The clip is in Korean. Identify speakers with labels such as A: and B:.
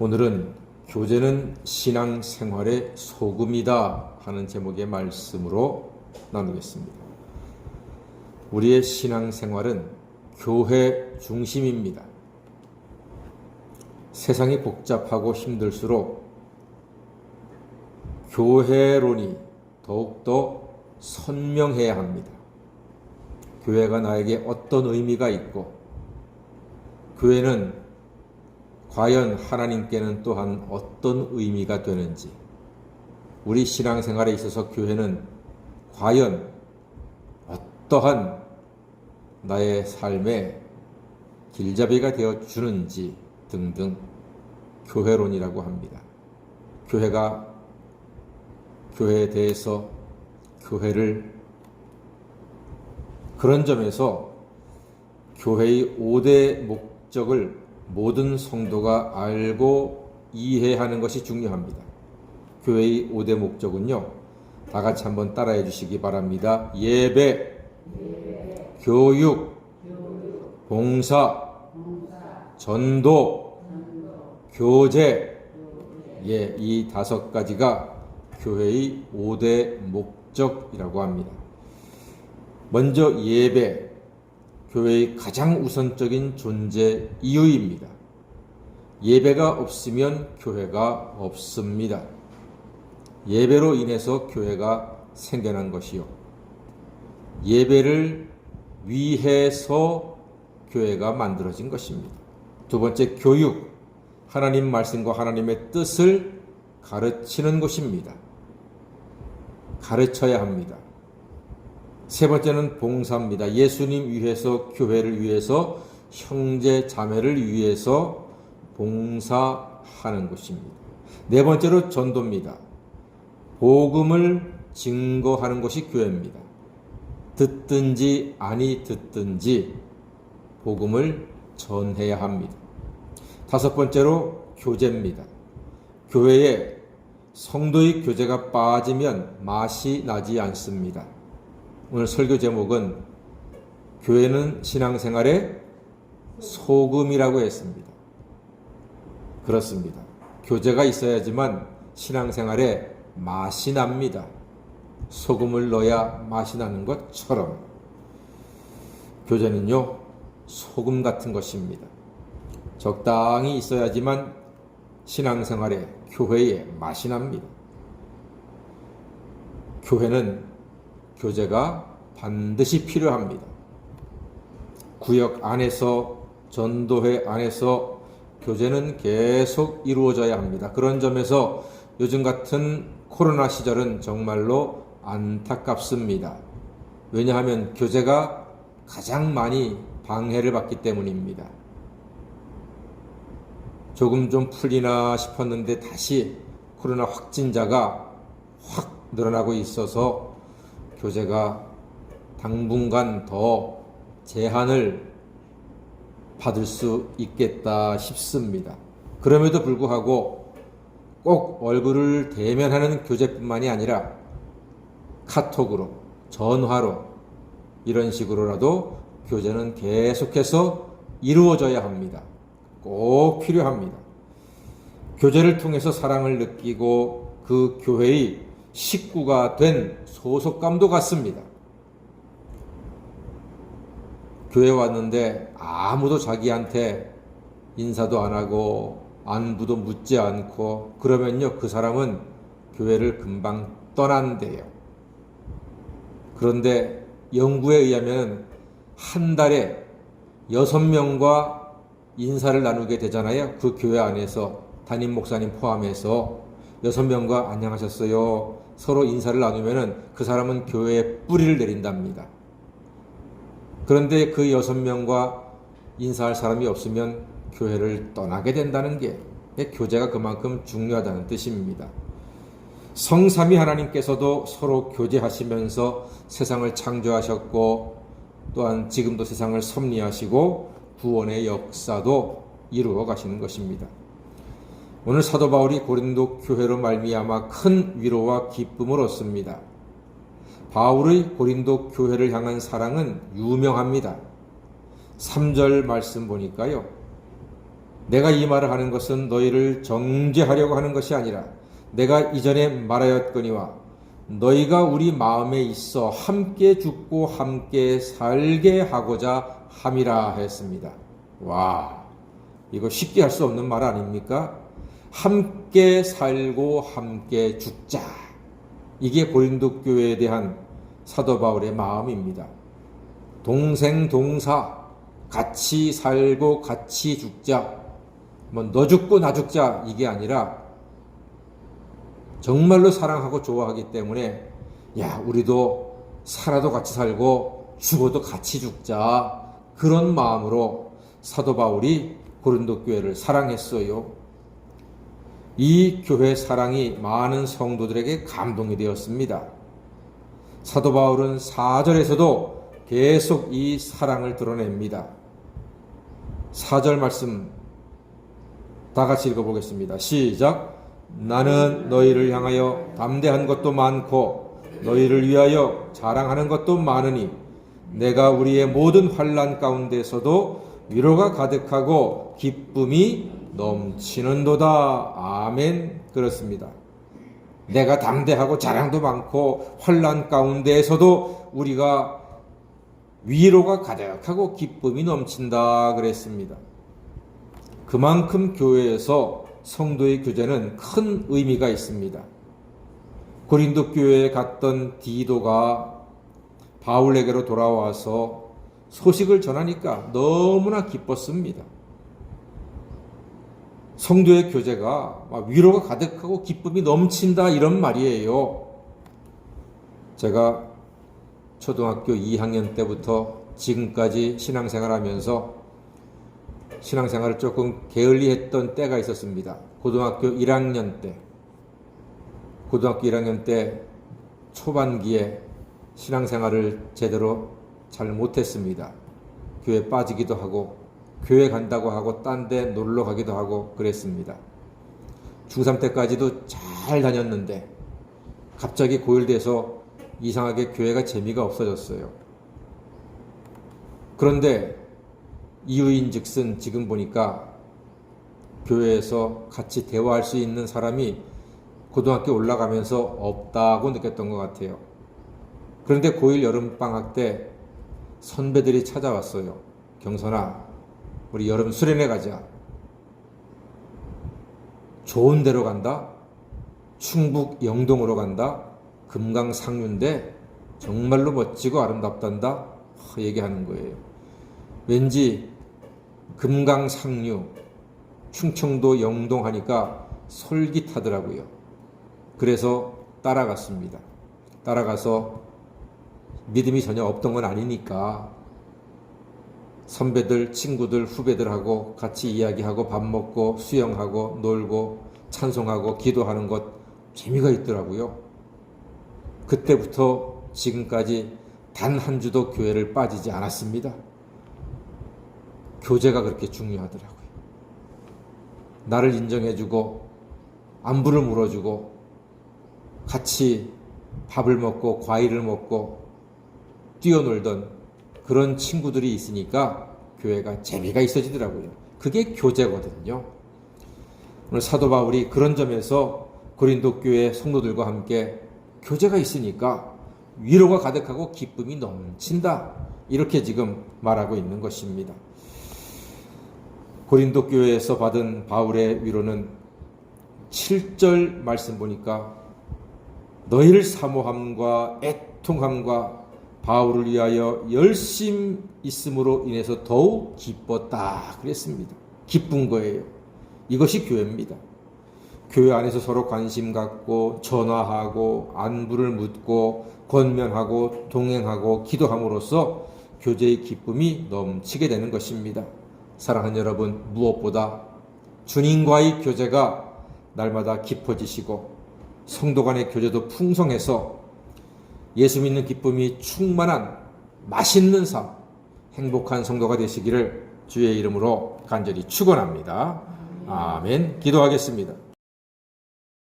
A: 오늘은 교제는 신앙생활의 소금이다 하는 제목의 말씀으로 나누겠습니다. 우리의 신앙생활은 교회 중심입니다. 세상이 복잡하고 힘들수록 교회론이 더욱더 선명해야 합니다. 교회가 나에게 어떤 의미가 있고, 교회는 과연 하나님께는 또한 어떤 의미가 되는지, 우리 신앙생활에 있어서 교회는 과연 어떠한 나의 삶의 길잡이가 되어 주는지 등등 교회론이라고 합니다. 교회에 대해서, 교회를 그런 점에서 교회의 5대 목적을 모든 성도가 알고 이해하는 것이 중요합니다. 교회의 5대 목적은요, 다 같이 한번 따라해 주시기 바랍니다. 예배, 교육, 봉사, 전도, 교제. 이 5가지가 교회의 5대 목적이라고 합니다. 먼저 예배, 교회의 가장 우선적인 존재 이유입니다. 예배가 없으면 교회가 없습니다. 예배로 인해서 교회가 생겨난 것이요, 예배를 위해서 교회가 만들어진 것입니다. 두 번째, 교육, 하나님 말씀과 하나님의 뜻을 가르치는 것입니다. 가르쳐야 합니다. 세 번째는 봉사입니다. 예수님 위해서, 교회를 위해서, 형제 자매를 위해서 봉사하는 것입니다. 네 번째로 전도입니다. 복음을 증거하는 것이 교회입니다. 듣든지 아니 듣든지 복음을 전해야 합니다. 다섯 번째로 교제입니다. 교회에 성도의 교제가 빠지면 맛이 나지 않습니다. 오늘 설교 제목은 교회는 신앙생활의 소금이라고 했습니다. 그렇습니다. 교제가 있어야지만 신앙생활에 맛이 납니다. 소금을 넣어야 맛이 나는 것처럼 교제는요, 소금 같은 것입니다. 적당히 있어야지만 신앙생활에, 교회에 맛이 납니다. 교회는 교제가 반드시 필요합니다. 구역 안에서, 전도회 안에서 교제는 계속 이루어져야 합니다. 그런 점에서 요즘 같은 코로나 시절은 정말로 안타깝습니다. 왜냐하면 교제가 가장 많이 방해를 받기 때문입니다. 조금 좀 풀리나 싶었는데 다시 코로나 확진자가 확 늘어나고 있어서 교제가 당분간 더 제한을 받을 수 있겠다 싶습니다. 그럼에도 불구하고 꼭 얼굴을 대면하는 교제뿐만이 아니라 카톡으로, 전화로, 이런 식으로라도 교제는 계속해서 이루어져야 합니다. 꼭 필요합니다. 교제를 통해서 사랑을 느끼고 그 교회의 식구가 된 소속감도 갖습니다. 교회 왔는데 아무도 자기한테 인사도 안 하고 안부도 묻지 않고 그러면요, 그 사람은 교회를 금방 떠난대요. 그런데 연구에 의하면 한 달에 6명과 인사를 나누게 되잖아요. 그 교회 안에서 담임 목사님 포함해서 6명과 안녕하셨어요 서로 인사를 나누면은 그 사람은 교회에 뿌리를 내린답니다. 그런데 그 6명과 인사할 사람이 없으면 교회를 떠나게 된다는 게 교제가 그만큼 중요하다는 뜻입니다. 성삼위 하나님께서도 서로 교제하시면서 세상을 창조하셨고, 또한 지금도 세상을 섭리하시고 구원의 역사도 이루어 가시는 것입니다. 오늘 사도 바울이 고린도 교회로 말미암아 큰 위로와 기쁨을 얻습니다. 바울의 고린도 교회를 향한 사랑은 유명합니다. 3절 말씀 보니까요, 내가 이 말을 하는 것은 너희를 정죄하려고 하는 것이 아니라 내가 이전에 말하였거니와 너희가 우리 마음에 있어 함께 죽고 함께 살게 하고자 함이라 했습니다. 와, 이거 쉽게 할 수 없는 말 아닙니까? 함께 살고 함께 죽자. 이게 고린도 교회에 대한 사도 바울의 마음입니다. 동생 동사, 같이 살고 같이 죽자. 뭐 너 죽고 나 죽자 이게 아니라 정말로 사랑하고 좋아하기 때문에 야, 우리도 살아도 같이 살고 죽어도 같이 죽자. 그런 마음으로 사도 바울이 고린도 교회를 사랑했어요. 이 교회 사랑이 많은 성도들에게 감동이 되었습니다. 사도 바울은 4절에서도 계속 이 사랑을 드러냅니다. 4절 말씀 다 같이 읽어보겠습니다. 시작. 나는 너희를 향하여 담대한 것도 많고 너희를 위하여 자랑하는 것도 많으니 내가 우리의 모든 환난 가운데서도 위로가 가득하고 기쁨이 넘치는도다. 아멘. 그렇습니다. 내가 담대하고 자랑도 많고 환난 가운데에서도 우리가 위로가 가득하고 기쁨이 넘친다 그랬습니다. 그만큼 교회에서 성도의 교제는 큰 의미가 있습니다. 고린도 교회에 갔던 디도가 바울에게로 돌아와서 소식을 전하니까 너무나 기뻤습니다. 성도의 교제가 위로가 가득하고 기쁨이 넘친다 이런 말이에요. 제가 초등학교 2학년 때부터 지금까지 신앙생활하면서 신앙생활을 조금 게을리했던 때가 있었습니다. 고등학교 1학년 때 초반기에 신앙생활을 제대로 잘 못했습니다. 교회 빠지기도 하고 교회 간다고 하고 딴 데 놀러 가기도 하고 그랬습니다. 중3 때까지도 잘 다녔는데 갑자기 고1 돼서 이상하게 교회가 재미가 없어졌어요. 그런데 이유인즉슨 지금 보니까 교회에서 같이 대화할 수 있는 사람이 고등학교 올라가면서 없다고 느꼈던 것 같아요. 그런데 고1 여름방학 때 선배들이 찾아왔어요. 경선아, 우리 여름 수련회 가자. 좋은 데로 간다. 충북 영동으로 간다. 금강상류인데 정말로 멋지고 아름답단다. 얘기하는 거예요. 왠지 금강상류, 충청도 영동 하니까 솔깃하더라고요. 그래서 따라갔습니다. 따라가서 믿음이 전혀 없던 건 아니니까 선배들, 친구들, 후배들하고 같이 이야기하고 밥 먹고 수영하고 놀고 찬송하고 기도하는 것 재미가 있더라고요. 그때부터 지금까지 단 한 주도 교회를 빠지지 않았습니다. 교제가 그렇게 중요하더라고요. 나를 인정해주고 안부를 물어주고 같이 밥을 먹고 과일을 먹고 뛰어놀던 그런 친구들이 있으니까 교회가 재미가 있어지더라고요. 그게 교제거든요. 오늘 사도 바울이 그런 점에서 고린도 교회 성도들과 함께 교제가 있으니까 위로가 가득하고 기쁨이 넘친다. 이렇게 지금 말하고 있는 것입니다. 고린도 교회에서 받은 바울의 위로는 7절 말씀 보니까 너희를 사모함과 애통함과 바울을 위하여 열심 있음으로 인해서 더욱 기뻤다 그랬습니다. 기쁜 거예요. 이것이 교회입니다. 교회 안에서 서로 관심 갖고 전화하고 안부를 묻고 권면하고 동행하고 기도함으로써 교제의 기쁨이 넘치게 되는 것입니다. 사랑하는 여러분, 무엇보다 주님과의 교제가 날마다 깊어지시고 성도 간의 교제도 풍성해서 예수 믿는 기쁨이 충만한 맛있는 삶, 행복한 성도가 되시기를 주의 이름으로 간절히 축원합니다. 아멘. 기도하겠습니다.